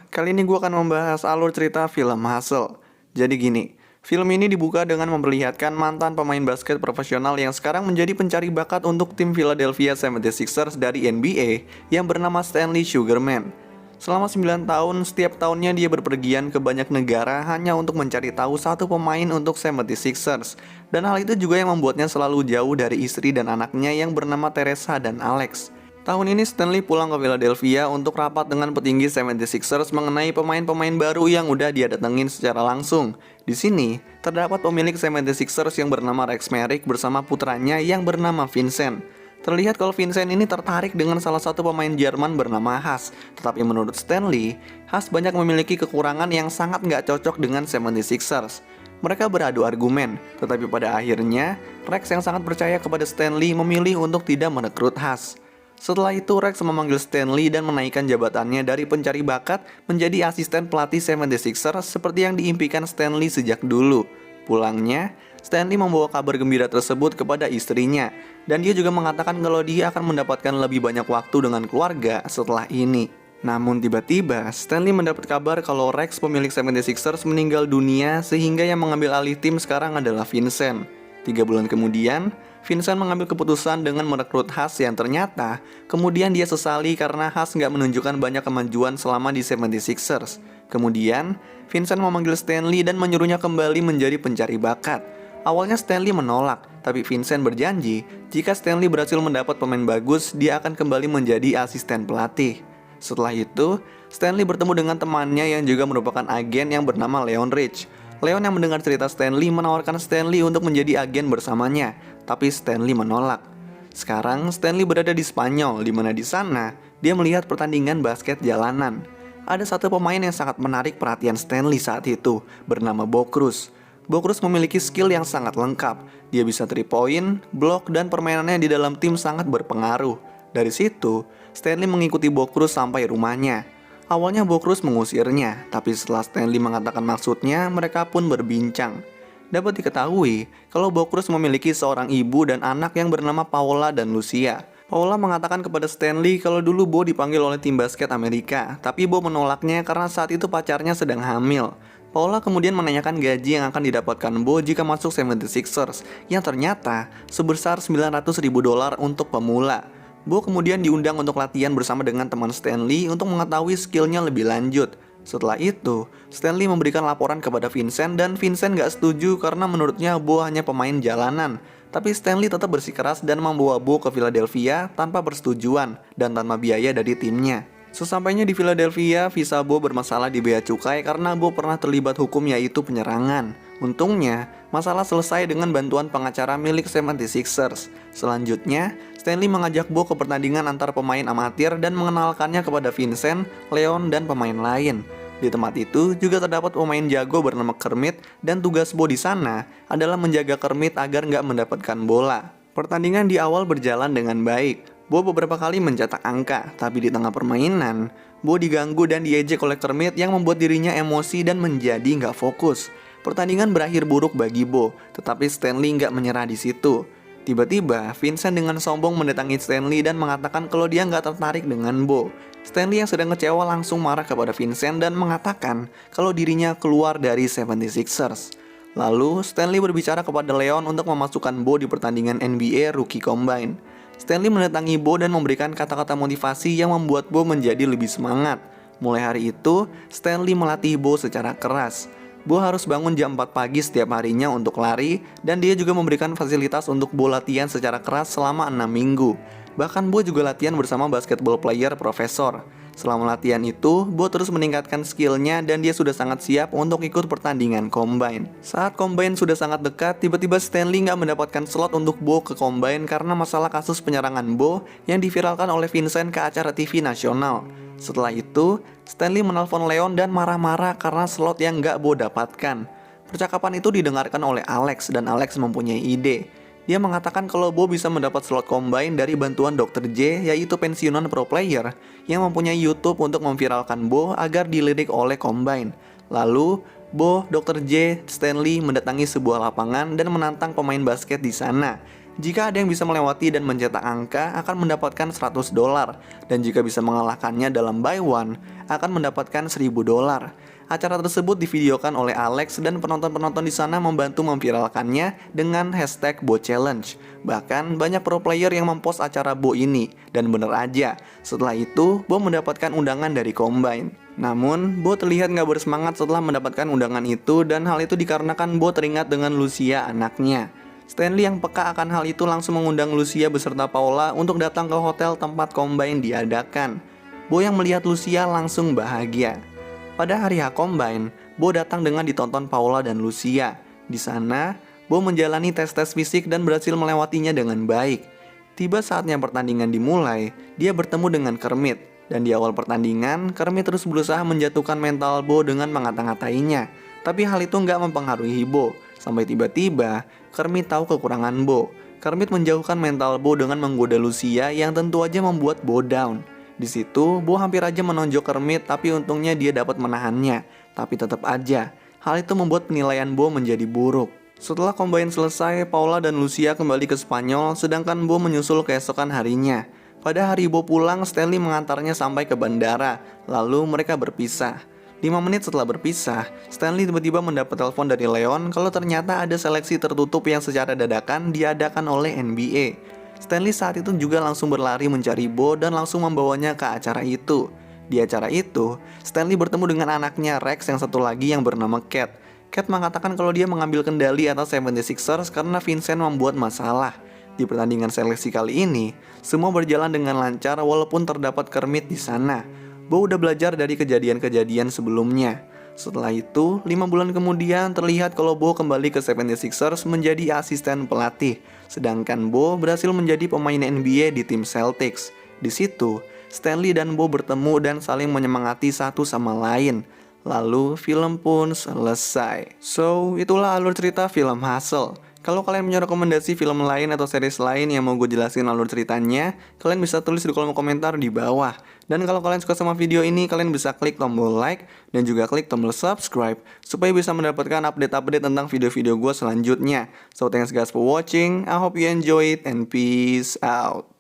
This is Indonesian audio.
Kali ini gue akan membahas alur cerita film Hustle. Jadi gini, film ini dibuka dengan memperlihatkan mantan pemain basket profesional yang sekarang menjadi pencari bakat untuk tim Philadelphia 76ers dari NBA yang bernama Stanley Sugarman. Selama 9 tahun, setiap tahunnya dia berpergian ke banyak negara hanya untuk mencari tahu satu pemain untuk 76ers. Dan hal itu juga yang membuatnya selalu jauh dari istri dan anaknya yang bernama Teresa dan Alex. Tahun ini Stanley pulang ke Philadelphia untuk rapat dengan petinggi 76ers mengenai pemain-pemain baru yang udah dia datengin secara langsung. Di sini, terdapat pemilik 76ers yang bernama Rex Merrick bersama putranya yang bernama Vincent. Terlihat kalau Vincent ini tertarik dengan salah satu pemain Jerman bernama Haas. Tetapi menurut Stanley, Haas banyak memiliki kekurangan yang sangat nggak cocok dengan 76ers. Mereka beradu argumen, tetapi pada akhirnya, Rex yang sangat percaya kepada Stanley memilih untuk tidak merekrut Haas. Setelah itu Rex memanggil Stanley dan menaikkan jabatannya dari pencari bakat menjadi asisten pelatih 76ers seperti yang diimpikan Stanley sejak dulu. Pulangnya, Stanley membawa kabar gembira tersebut kepada istrinya dan dia juga mengatakan kalau dia akan mendapatkan lebih banyak waktu dengan keluarga setelah ini. Namun tiba-tiba Stanley mendapat kabar kalau Rex pemilik 76ers meninggal dunia sehingga yang mengambil alih tim sekarang adalah Vincent. 3 bulan kemudian, Vincent mengambil keputusan dengan merekrut Haas yang ternyata kemudian dia sesali karena Haas nggak menunjukkan banyak kemajuan selama di 76ers. Kemudian, Vincent memanggil Stanley dan menyuruhnya kembali menjadi pencari bakat. Awalnya Stanley menolak, tapi Vincent berjanji jika Stanley berhasil mendapat pemain bagus, dia akan kembali menjadi asisten pelatih. Setelah itu, Stanley bertemu dengan temannya yang juga merupakan agen yang bernama Leon Rich. Leon yang mendengar cerita Stanley menawarkan Stanley untuk menjadi agen bersamanya, tapi Stanley menolak. Sekarang Stanley berada di Spanyol, di mana di sana dia melihat pertandingan basket jalanan. Ada satu pemain yang sangat menarik perhatian Stanley saat itu, bernama Bo Cruz. Bo Cruz memiliki skill yang sangat lengkap. Dia bisa 3 point, blok, dan permainannya di dalam tim sangat berpengaruh. Dari situ, Stanley mengikuti Bo Cruz sampai rumahnya. Awalnya Bo Cruz mengusirnya, tapi setelah Stanley mengatakan maksudnya, mereka pun berbincang. Dapat diketahui kalau Bo Cruz memiliki seorang ibu dan anak yang bernama Paula dan Lucia. Paula mengatakan kepada Stanley kalau dulu Bo dipanggil oleh tim basket Amerika, tapi Bo menolaknya karena saat itu pacarnya sedang hamil. Paula kemudian menanyakan gaji yang akan didapatkan Bo jika masuk 76ers, yang ternyata sebesar $900.000 untuk pemula. Bo kemudian diundang untuk latihan bersama dengan teman Stanley untuk mengetahui skillnya lebih lanjut. Setelah itu, Stanley memberikan laporan kepada Vincent dan Vincent gak setuju karena menurutnya Bo hanya pemain jalanan. Tapi Stanley tetap bersikeras dan membawa Bo ke Philadelphia tanpa persetujuan dan tanpa biaya dari timnya. Sesampainya di Philadelphia, visa Bo bermasalah di bea cukai karena Bo pernah terlibat hukum yaitu penyerangan. Untungnya, masalah selesai dengan bantuan pengacara milik 76ers. Selanjutnya, Stanley mengajak Bo ke pertandingan antar pemain amatir dan mengenalkannya kepada Vincent, Leon, dan pemain lain. Di tempat itu juga terdapat pemain jago bernama Kermit dan tugas Bo di sana adalah menjaga Kermit agar nggak mendapatkan bola. Pertandingan di awal berjalan dengan baik. Bo beberapa kali mencetak angka, tapi di tengah permainan, Bo diganggu dan diejek oleh Kermit yang membuat dirinya emosi dan menjadi nggak fokus. Pertandingan berakhir buruk bagi Bo, tetapi Stanley nggak menyerah di situ. Tiba-tiba, Vincent dengan sombong mendatangi Stanley dan mengatakan kalau dia nggak tertarik dengan Bo. Stanley yang sedang kecewa langsung marah kepada Vincent dan mengatakan kalau dirinya keluar dari 76ers. Lalu, Stanley berbicara kepada Leon untuk memasukkan Bo di pertandingan NBA Rookie Combine. Stanley mendatangi Bo dan memberikan kata-kata motivasi yang membuat Bo menjadi lebih semangat. Mulai hari itu, Stanley melatih Bo secara keras. Bo harus bangun jam 4 pagi setiap harinya untuk lari, dan dia juga memberikan fasilitas untuk Bo latihan secara keras selama 6 minggu. Bahkan Bo juga latihan bersama basketball player profesor. Selama latihan itu, Bo terus meningkatkan skillnya dan dia sudah sangat siap untuk ikut pertandingan Combine. Saat Combine sudah sangat dekat, tiba-tiba Stanley nggak mendapatkan slot untuk Bo ke Combine karena masalah kasus penyerangan Bo yang diviralkan oleh Vincent ke acara TV nasional. Setelah itu, Stanley menelpon Leon dan marah-marah karena slot yang nggak Bo dapatkan. Percakapan itu didengarkan oleh Alex dan Alex mempunyai ide. Dia mengatakan kalau Bo bisa mendapat slot Combine dari bantuan Dr. J, yaitu pensiunan pro player yang mempunyai YouTube untuk memviralkan Bo agar dilirik oleh Combine. Lalu, Bo, Dr. J, Stanley mendatangi sebuah lapangan dan menantang pemain basket di sana. Jika ada yang bisa melewati dan mencetak angka akan mendapatkan $100, dan jika bisa mengalahkannya dalam buy one akan mendapatkan $1000. Acara tersebut divideokan oleh Alex dan penonton-penonton di sana membantu memviralkannya dengan hashtag Bo Challenge. Bahkan banyak pro player yang mempost acara Bo ini, dan bener aja, setelah itu Bo mendapatkan undangan dari Combine. Namun, Bo terlihat nggak bersemangat setelah mendapatkan undangan itu, dan hal itu dikarenakan Bo teringat dengan Lucia anaknya. Stanley yang peka akan hal itu langsung mengundang Lucia beserta Paula untuk datang ke hotel tempat Combine diadakan. Bo yang melihat Lucia langsung bahagia. Pada hari H Combine, Bo datang dengan ditonton Paula dan Lucia. Di sana, Bo menjalani tes-tes fisik dan berhasil melewatinya dengan baik. Tiba saatnya pertandingan dimulai, dia bertemu dengan Kermit. Dan di awal pertandingan, Kermit terus berusaha menjatuhkan mental Bo dengan mengata-ngatainya. Tapi hal itu nggak mempengaruhi Bo. Sampai tiba-tiba, Kermit tahu kekurangan Bo. Kermit menjauhkan mental Bo dengan menggoda Lucia yang tentu aja membuat Bo down. Di situ, Bo hampir aja menonjok Kermit, tapi untungnya dia dapat menahannya. Tapi tetap aja, hal itu membuat penilaian Bo menjadi buruk. Setelah Combine selesai, Paula dan Lucia kembali ke Spanyol, sedangkan Bo menyusul keesokan harinya. Pada hari Bo pulang, Stanley mengantarnya sampai ke bandara, lalu mereka berpisah. 5 menit setelah berpisah, Stanley tiba-tiba mendapat telepon dari Leon kalau ternyata ada seleksi tertutup yang secara dadakan diadakan oleh NBA. Stanley saat itu juga langsung berlari mencari Bo dan langsung membawanya ke acara itu. Di acara itu, Stanley bertemu dengan anaknya Rex yang satu lagi yang bernama Cat. Cat mengatakan kalau dia mengambil kendali atas 76ers karena Vincent membuat masalah. Di pertandingan seleksi kali ini, semua berjalan dengan lancar walaupun terdapat Kermit di sana. Bo udah belajar dari kejadian-kejadian sebelumnya. Setelah itu, 5 bulan kemudian terlihat kalau Bo kembali ke 76ers menjadi asisten pelatih. Sedangkan Bo berhasil menjadi pemain NBA di tim Celtics. Di situ, Stanley dan Bo bertemu dan saling menyemangati satu sama lain. Lalu, film pun selesai. So, itulah alur cerita film Hustle. Kalau kalian punya rekomendasi film lain atau series lain yang mau gue jelasin alur ceritanya, kalian bisa tulis di kolom komentar di bawah. Dan kalau kalian suka sama video ini, kalian bisa klik tombol like dan juga klik tombol subscribe supaya bisa mendapatkan update-update tentang video-video gue selanjutnya. So thanks guys for watching, I hope you enjoy it and peace out.